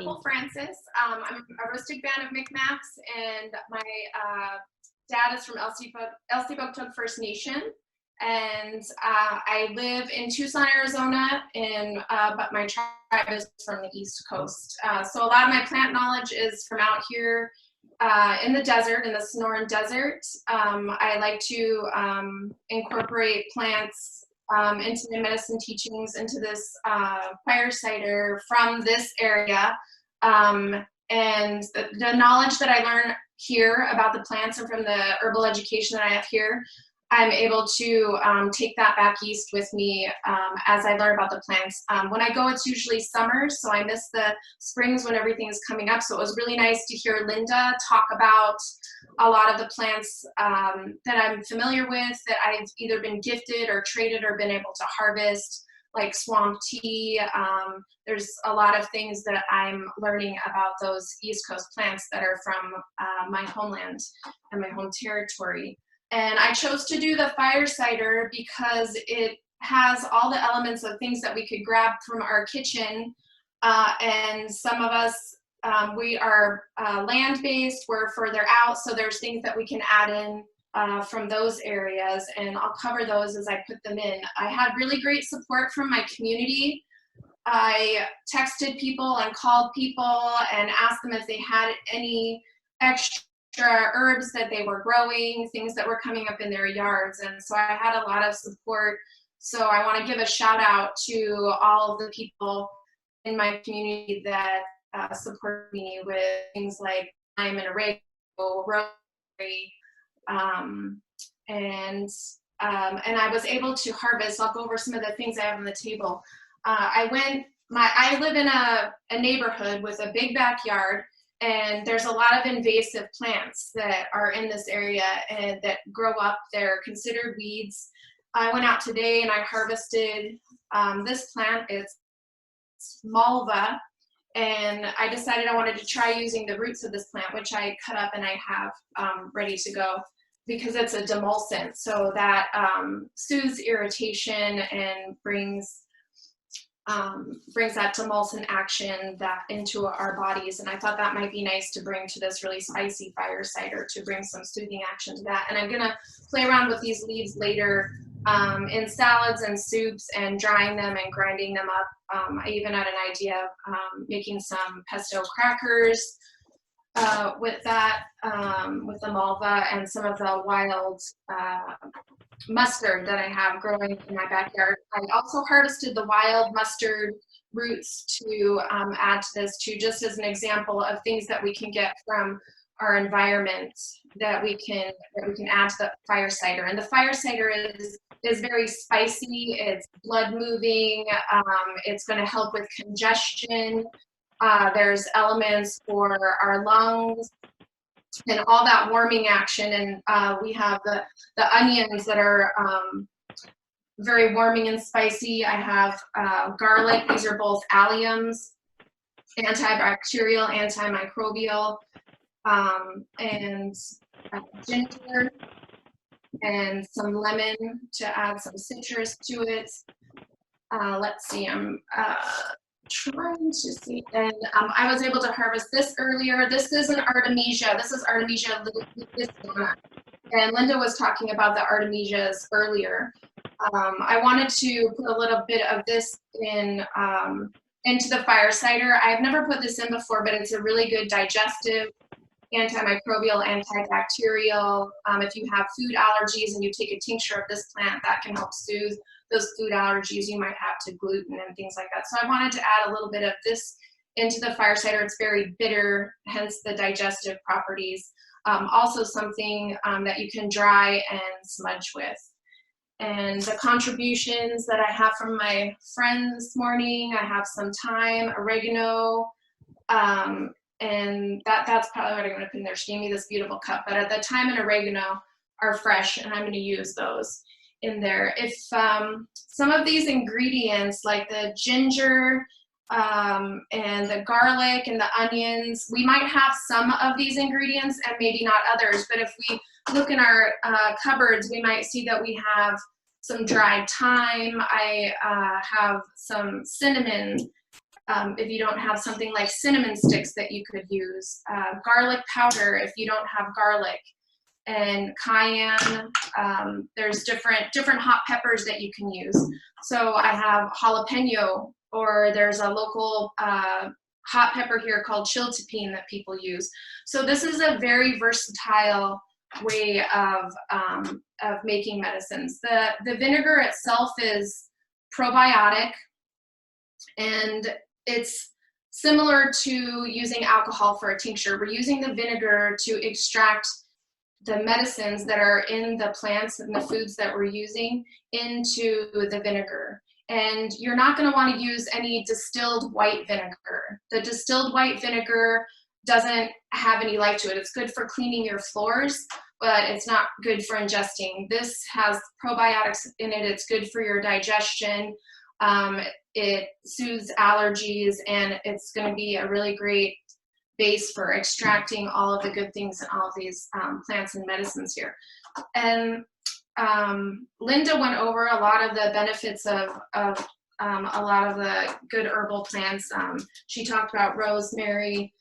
Nicole Francis. I'm a rustic band of Micmacs, and my dad is from Elsipogtog First Nation. And I live in Tucson, Arizona, but my tribe is from the East Coast. So a lot of my plant knowledge is from out here in the desert, in the Sonoran Desert. I like to incorporate plants into my medicine teachings, into this fire cider from this area. And the knowledge that I learn here about the plants and from the herbal education that I have here, I'm able to take that back east with me as I learn about the plants. When I go, it's usually summer, so I miss the springs when everything is coming up. So it was really nice to hear Linda talk about a lot of the plants that I'm familiar with, that I've either been gifted or traded or been able to harvest, like swamp tea. There's a lot of things that I'm learning about those East Coast plants that are from my homeland and my home territory. And I chose to do the fire cider because it has all the elements of things that we could grab from our kitchen. And some of us, we are land-based, we're further out, so there's things that we can add in from those areas, and I'll cover those as I put them in. I had really great support from my community. I texted people and called people and asked them if they had any extra herbs that they were growing, things that were coming up in their yards, and so I had a lot of support. So I want to give a shout out to all of the people in my community that support me with things like thyme and oregano, rosemary, and I was able to harvest. I'll go over some of the things I have on the table. I live in a neighborhood with a big backyard, and there's a lot of invasive plants that are in this area and that grow up. They're considered weeds. I went out today and I harvested this plant. It's malva, and I decided I wanted to try using the roots of this plant, which I cut up and I have ready to go, because it's a demulcent, so that soothes irritation and brings that demulcent action into our bodies. And I thought that might be nice to bring to this really spicy fire cider, to bring some soothing action to that. And I'm gonna play around with these leaves later in salads and soups, and drying them and grinding them up. I even had an idea of making some pesto crackers with that, with the malva and some of the wild mustard that I have growing in my backyard. I also harvested the wild mustard roots to add to this too, just as an example of things that we can get from our environment that we can add to the fire cider. And the fire cider is very spicy, it's blood moving, it's going to help with congestion. There's elements for our lungs and all that warming action. And we have the onions that are very warming and spicy. I have garlic. These are both alliums, antibacterial, antimicrobial, and ginger and some lemon to add some citrus to it. Let's see, I'm trying to see, and I was able to harvest this earlier. This is an Artemisia. This is Artemisia lithicana, and Linda was talking about the Artemisias earlier. I wanted to put a little bit of this in into the fire cider. I've never put this in before, but it's a really good digestive, antimicrobial, antibacterial. If you have food allergies and you take a tincture of this plant, that can help soothe those food allergies you might have to gluten and things like that. So I wanted to add a little bit of this into the fire cider. It's very bitter, hence the digestive properties. Also something that you can dry and smudge with. And the contributions that I have from my friend this morning, I have some thyme, oregano, and that's probably what I'm going to put in there. She gave me this beautiful cup, but the thyme and oregano are fresh, and I'm going to use those in there. If some of these ingredients, like the ginger and the garlic and the onions, we might have some of these ingredients and maybe not others, but if we look in our cupboards, we might see that we have some dried thyme. I have some cinnamon, if you don't have something like cinnamon sticks that you could use, garlic powder if you don't have garlic, and cayenne. There's different hot peppers that you can use. So I have jalapeno, or there's a local hot pepper here called chiltepin that people use. So this is a very versatile way of making medicines. The vinegar itself is probiotic, and it's similar to using alcohol for a tincture. We're using the vinegar to extract the medicines that are in the plants and the foods that we're using into the vinegar. And you're not going to want to use any distilled white vinegar. The distilled white vinegar doesn't have any life to it. It's good for cleaning your floors, but it's not good for ingesting. This has probiotics in it. It's good for your digestion. It soothes allergies, and it's going to be a really great base for extracting all of the good things in all of these plants and medicines here. And Linda went over a lot of the benefits of a lot of the good herbal plants. She talked about rosemary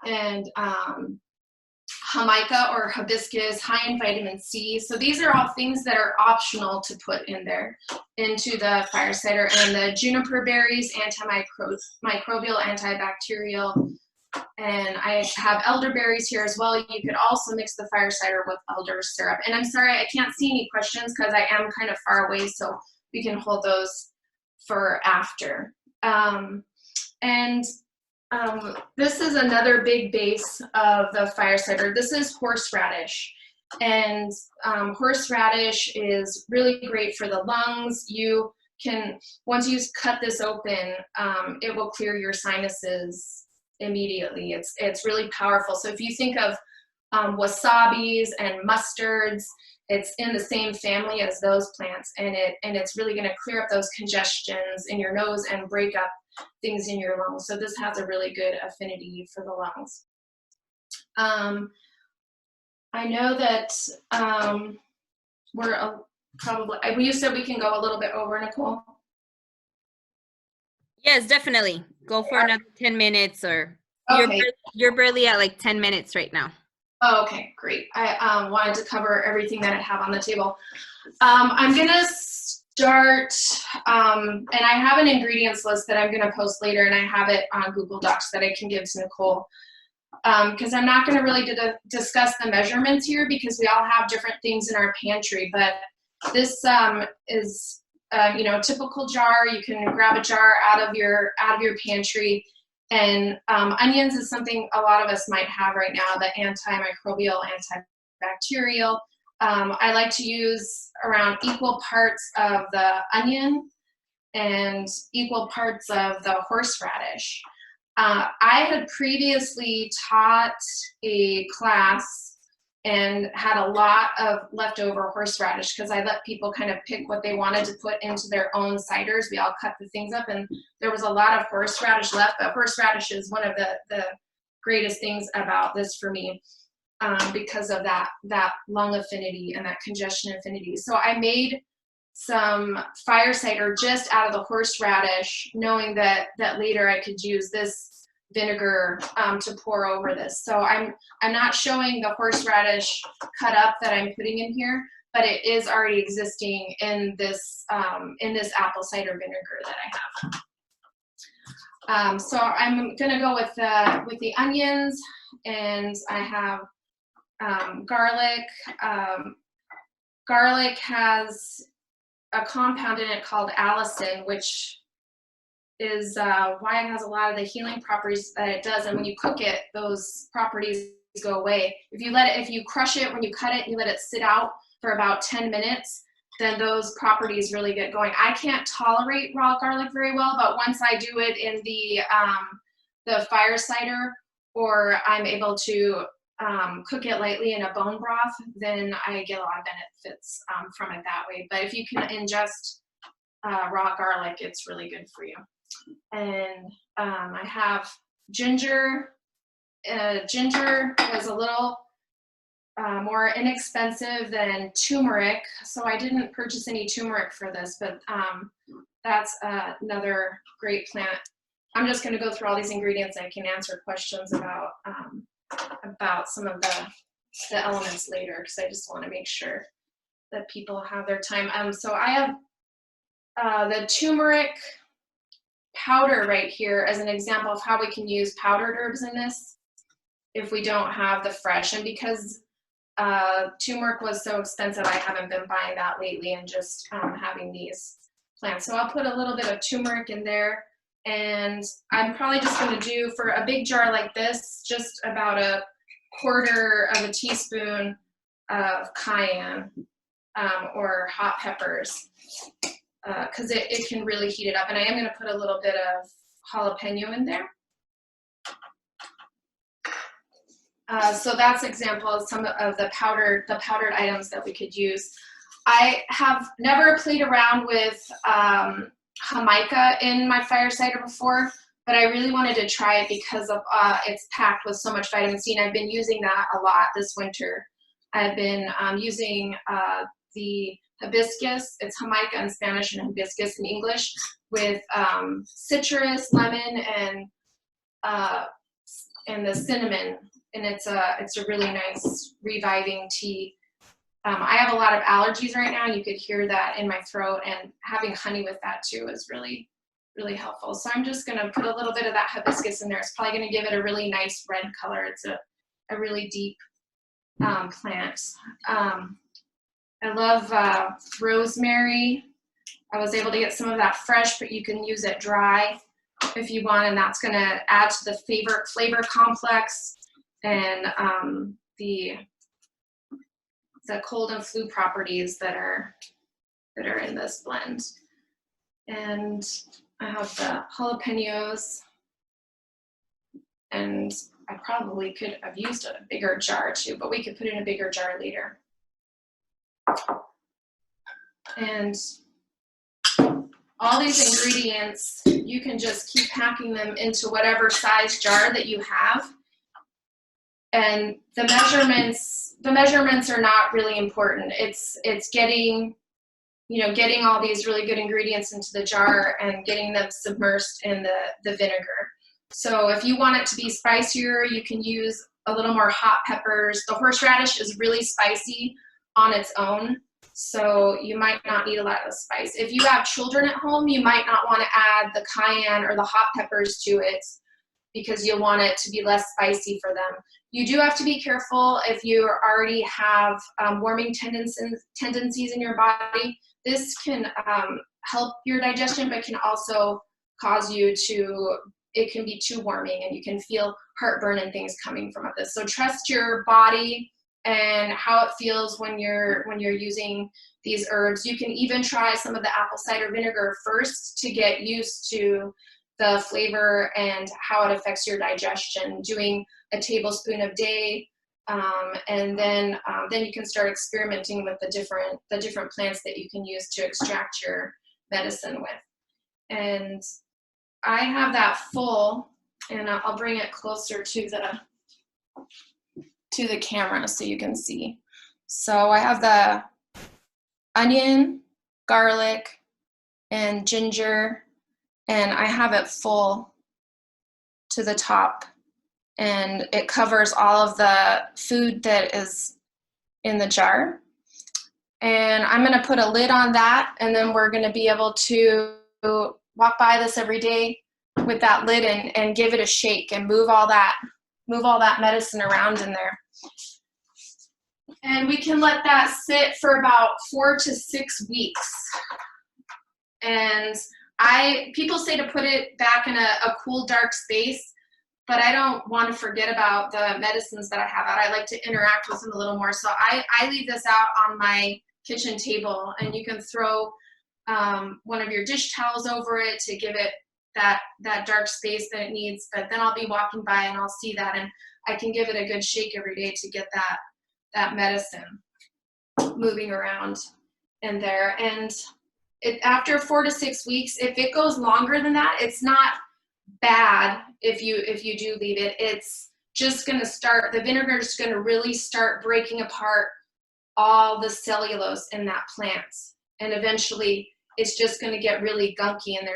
and Mica or hibiscus, high in vitamin C. So these are all things that are optional to put in there into the fire cider. And the juniper berries, antimicrobial, antibacterial. And I have elderberries here as well. You could also mix the fire cider with elder syrup. And I'm sorry, I can't see any questions because I am kind of far away, so we can hold those for after. This is another big base of the fire cider. This is horseradish. And horseradish is really great for the lungs. You can, once you cut this open, it will clear your sinuses immediately. It's really powerful. So if you think of wasabis and mustards, it's in the same family as those plants, and it's really going to clear up those congestions in your nose and break up things in your lungs. So this has a really good affinity for the lungs. I know that you said we can go a little bit over, Nicole? Yes, definitely. Go for another 10 minutes or okay. You're barely at like 10 minutes right now. Oh, okay, great. I wanted to cover everything that I have on the table. I'm going to start, and I have an ingredients list that I'm going to post later, and I have it on Google Docs that I can give to Nicole. Because I'm not going to really discuss the measurements here because we all have different things in our pantry, but this is typical jar. You can grab a jar out of your pantry, and onions is something a lot of us might have right now, the antimicrobial, antibacterial. I like to use around equal parts of the onion and equal parts of the horseradish. I had previously taught a class and had a lot of leftover horseradish because I let people kind of pick what they wanted to put into their own ciders. We all cut the things up, and there was a lot of horseradish left, but horseradish is one of the greatest things about this for me because of that lung affinity and that congestion affinity. So I made some fire cider just out of the horseradish, knowing that later I could use this vinegar to pour over this. So I'm not showing the horseradish cut up that I'm putting in here, but it is already existing in this apple cider vinegar that I have. So I'm gonna go with the onions, and I have garlic. Garlic has a compound in it called allicin, which is why it has a lot of the healing properties that it does. And when you cook it, those properties go away. If you crush it, when you cut it, you let it sit out for about 10 minutes, then those properties really get going. I can't tolerate raw garlic very well, but once I do it in the fire cider, or I'm able to cook it lightly in a bone broth, then I get a lot of benefits from it that way. But if you can ingest raw garlic, it's really good for you. And I have ginger. Ginger is a little more inexpensive than turmeric, so I didn't purchase any turmeric for this, but that's another great plant. I'm just going to go through all these ingredients, and I can answer questions about some of the elements later, because I just want to make sure that people have their time. So I have the turmeric powder right here as an example of how we can use powdered herbs in this if we don't have the fresh. And because turmeric was so expensive, I haven't been buying that lately and just having these plants. So I'll put a little bit of turmeric in there, and I'm probably just going to do, for a big jar like this, just about a quarter of a teaspoon of cayenne or hot peppers, because it can really heat it up. And I am going to put a little bit of jalapeno in there. So that's example of some of the powdered items that we could use. I have never played around with Mica in my fire cider before, but I really wanted to try it because of it's packed with so much vitamin C, and I've been using that a lot this winter. I've been using the hibiscus, it's Jamaica in Spanish and hibiscus in English, with citrus, lemon, and the cinnamon, and it's a really nice reviving tea. I have a lot of allergies right now, and you could hear that in my throat, and having honey with that too is really, really helpful. So I'm just going to put a little bit of that hibiscus in there. It's probably going to give it a really nice red color. It's a really deep plant. I love rosemary. I was able to get some of that fresh, but you can use it dry if you want, and that's going to add to the flavor complex and the cold and flu properties that are in this blend. And I have the jalapenos, and I probably could have used a bigger jar too, but we could put it in a bigger jar later. And all these ingredients, you can just keep packing them into whatever size jar that you have. And the measurements are not really important. It's getting all these really good ingredients into the jar and getting them submersed in the vinegar. So if you want it to be spicier, you can use a little more hot peppers. The horseradish is really spicy on its own, so you might not need a lot of spice. If you have children at home, you might not want to add the cayenne or the hot peppers to it because you'll want it to be less spicy for them. You do have to be careful if you already have warming tendencies in your body. This can help your digestion, but can also cause you to, it can be too warming, and you can feel heartburn and things coming from this. So trust your body and how it feels when you're using these herbs. You can even try some of the apple cider vinegar first to get used to the flavor and how it affects your digestion, doing a tablespoon a day, and then you can start experimenting with the different plants that you can use to extract your medicine with. And I have that full, and I'll bring it closer to the camera so you can see. So I have the onion, garlic, and ginger, and I have it full to the top, and it covers all of the food that is in the jar. And I'm going to put a lid on that, and then we're going to be able to walk by this every day with that lid and give it a shake and move all that medicine around in there. And we can let that sit for about 4 to 6 weeks. And people say to put it back in a cool, dark space, but I don't want to forget about the medicines that I have out. I like to interact with them a little more. So I leave this out on my kitchen table, and you can throw one of your dish towels over it to give it that dark space that it needs. But then I'll be walking by and I'll see that, and I can give it a good shake every day to get that medicine moving around in there. And after 4 to 6 weeks, if it goes longer than that, it's not bad if you do leave it. It's just going to start, the vinegar is going to really start breaking apart all the cellulose in that plant, and eventually it's just going to get really gunky, and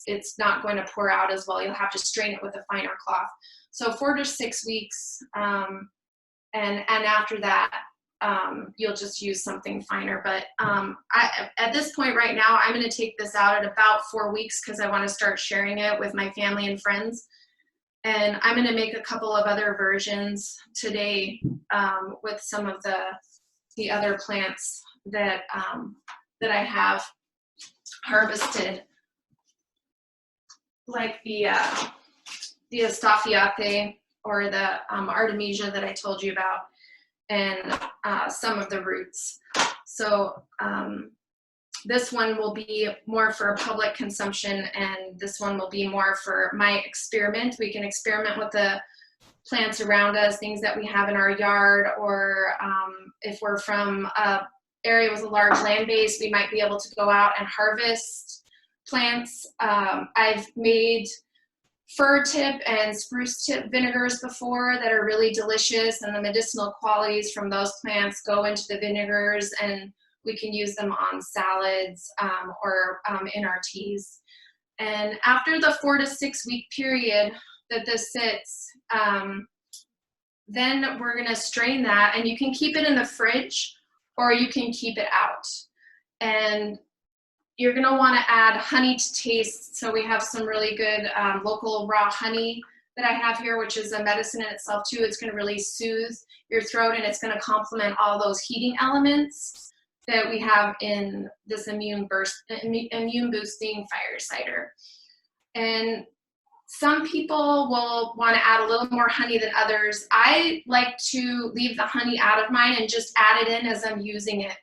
it's not going to pour out as well. You'll have to strain it with a finer cloth. So 4 to 6 weeks, and after that, you'll just use something finer. But at this point right now, I'm going to take this out at about 4 weeks because I want to start sharing it with my family and friends. And I'm going to make a couple of other versions today with some of the other plants that that I have harvested, like the Estaffiate or the Artemisia that I told you about, and some of the roots. So this one will be more for public consumption, and this one will be more for my experiment. We can experiment with the plants around us, things that we have in our yard, or if we're from an area with a large land base, we might be able to go out and harvest plants. I've made fir tip and spruce tip vinegars before that are really delicious, and the medicinal qualities from those plants go into the vinegars, and we can use them on salads or in our teas. And after the 4 to 6 week period that this sits, then we're gonna strain that, and you can keep it in the fridge or you can keep it out. And you're gonna wanna add honey to taste. So we have some really good local raw honey that I have here, which is a medicine in itself too. It's gonna really soothe your throat, and it's gonna complement all those heating elements that we have in this immune boosting fire cider. And some people will want to add a little more honey than others. I like to leave the honey out of mine and just add it in as I'm using it,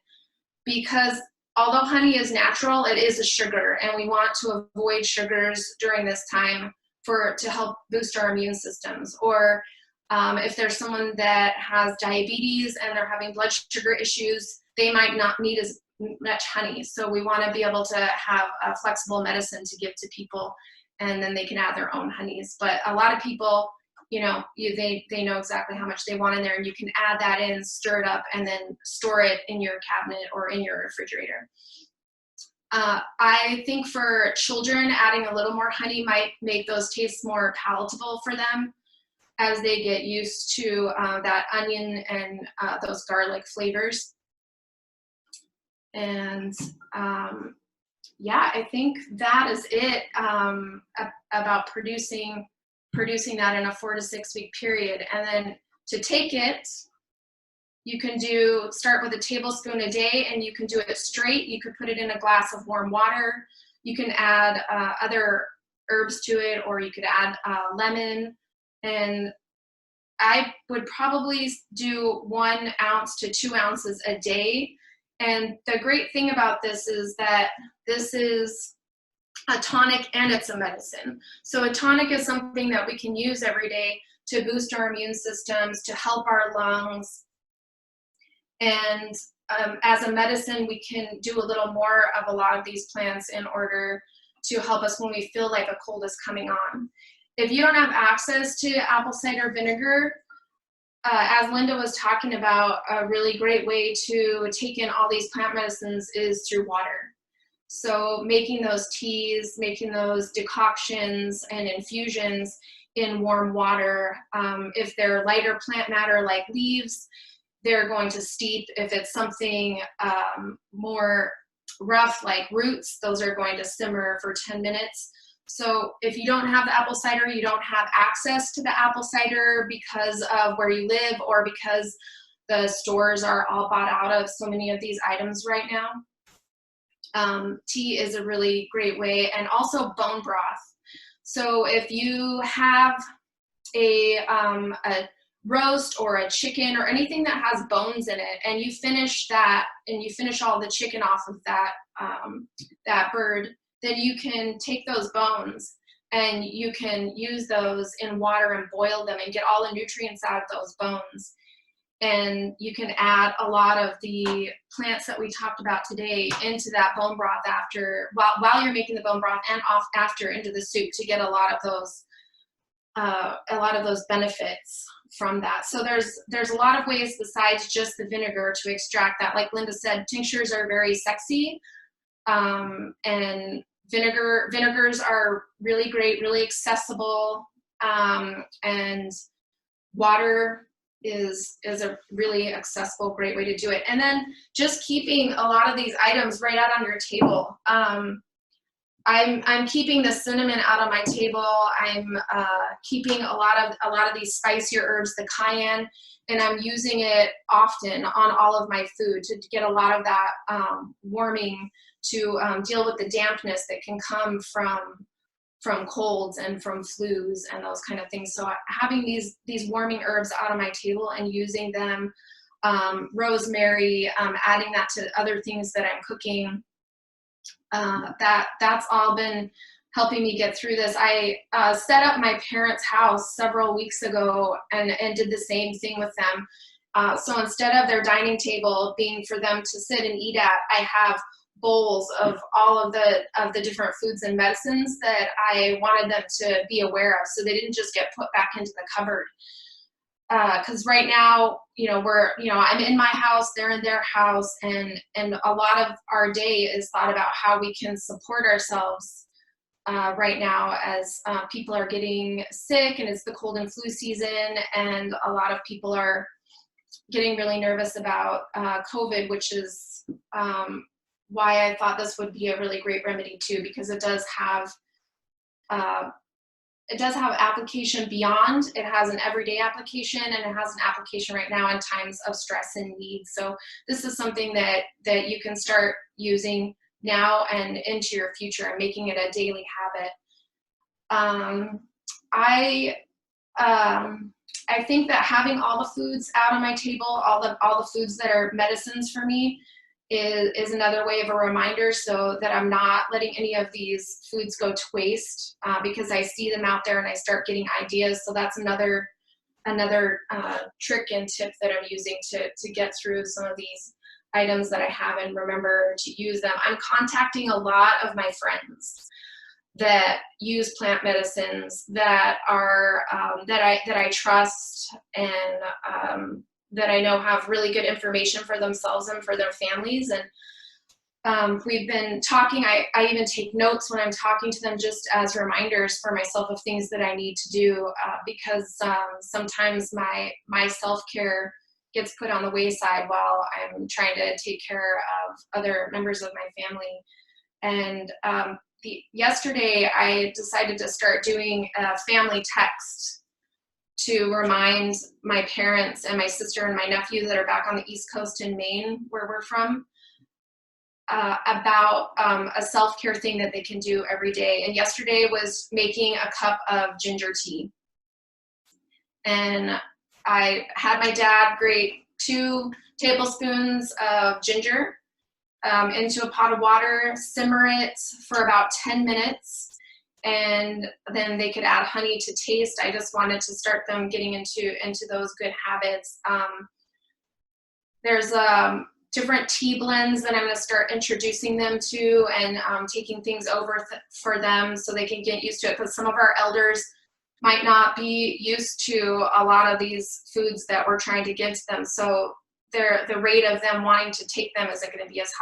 because although honey is natural, it is a sugar, and we want to avoid sugars during this time to help boost our immune systems. Or if there's someone that has diabetes and they're having blood sugar issues, they might not need as much honey. So we want to be able to have a flexible medicine to give to people, and then they can add their own honeys. But a lot of people, you know, they know exactly how much they want in there, and you can add that in, stir it up, and then store it in your cabinet or in your refrigerator. I think for children, adding a little more honey might make those tastes more palatable for them as they get used to that onion and those garlic flavors. And yeah, I think that is it about producing that in a 4 to 6 week period. And then to take it, you can start with a tablespoon a day, and you can do it straight. You could put it in a glass of warm water. You can add other herbs to it, or you could add lemon. And I would probably do 1 ounce to 2 ounces a day. And the great thing about this is that this is a tonic and it's a medicine. So a tonic is something that we can use every day to boost our immune systems, to help our lungs. And as a medicine, we can do a little more of a lot of these plants in order to help us when we feel like a cold is coming on. If you don't have access to apple cider vinegar, as Linda was talking about, a really great way to take in all these plant medicines is through water. So making those teas, making those decoctions and infusions in warm water. If they're lighter plant matter like leaves, they're going to steep. If it's something more rough like roots, those are going to simmer for 10 minutes. So if you don't have the apple cider, you don't have access to the apple cider because of where you live, or because the stores are all bought out of so many of these items right now, tea is a really great way. And also bone broth. So if you have a roast or a chicken or anything that has bones in it, and you finish that, and you finish all the chicken off of that that bird, then you can take those bones and you can use those in water and boil them and get all the nutrients out of those bones. And you can add a lot of the plants that we talked about today into that bone broth while you're making the bone broth, and after into the soup, to get a lot of those benefits from that. So there's a lot of ways besides just the vinegar to extract that. Like Linda said, tinctures are very sexy. And Vinegars are really great, really accessible, and water is a really accessible, great way to do it. And then just keeping a lot of these items right out on your table. I'm keeping the cinnamon out on my table. I'm keeping a lot of these spicier herbs, the cayenne, and I'm using it often on all of my food to get a lot of that warming, to deal with the dampness that can come from colds and from flus and those kind of things. So having these warming herbs out on my table and using them, rosemary, adding that to other things that I'm cooking, that's all been helping me get through this. I set up my parents' house several weeks ago and did the same thing with them. So instead of their dining table being for them to sit and eat at, I have bowls of all of the different foods and medicines that I wanted them to be aware of, so they didn't just get put back into the cupboard. Because right now, I'm in my house, they're in their house, and a lot of our day is thought about how we can support ourselves right now as people are getting sick, and it's the cold and flu season, and a lot of people are getting really nervous about COVID, which is why I thought this would be a really great remedy too, because it does have application beyond. It has an everyday application, and it has an application right now in times of stress and need. So this is something that you can start using now and into your future, and making it a daily habit. I think that having all the foods out on my table, all the foods that are medicines for me, is another way of a reminder, so that I'm not letting any of these foods go to waste, because I see them out there and I start getting ideas. So that's another trick and tip that I'm using to get through some of these items that I have and remember to use them. I'm contacting a lot of my friends that use plant medicines that are that I trust, and that I know have really good information for themselves and for their families. And we've been talking. I even take notes when I'm talking to them, just as reminders for myself of things that I need to do, because sometimes my self-care gets put on the wayside while I'm trying to take care of other members of my family. And yesterday I decided to start doing a family text to remind my parents and my sister and my nephew that are back on the East Coast in Maine, where we're from, about a self-care thing that they can do every day. And yesterday was making a cup of ginger tea. And I had my dad grate 2 tablespoons of ginger into a pot of water, simmer it for about 10 minutes, and then they could add honey to taste. I just wanted to start them getting into those good habits. There's different tea blends that I'm going to start introducing them to, and taking things over for them so they can get used to it, because some of our elders might not be used to a lot of these foods that we're trying to give to them. So the rate of them wanting to take them isn't going to be as high.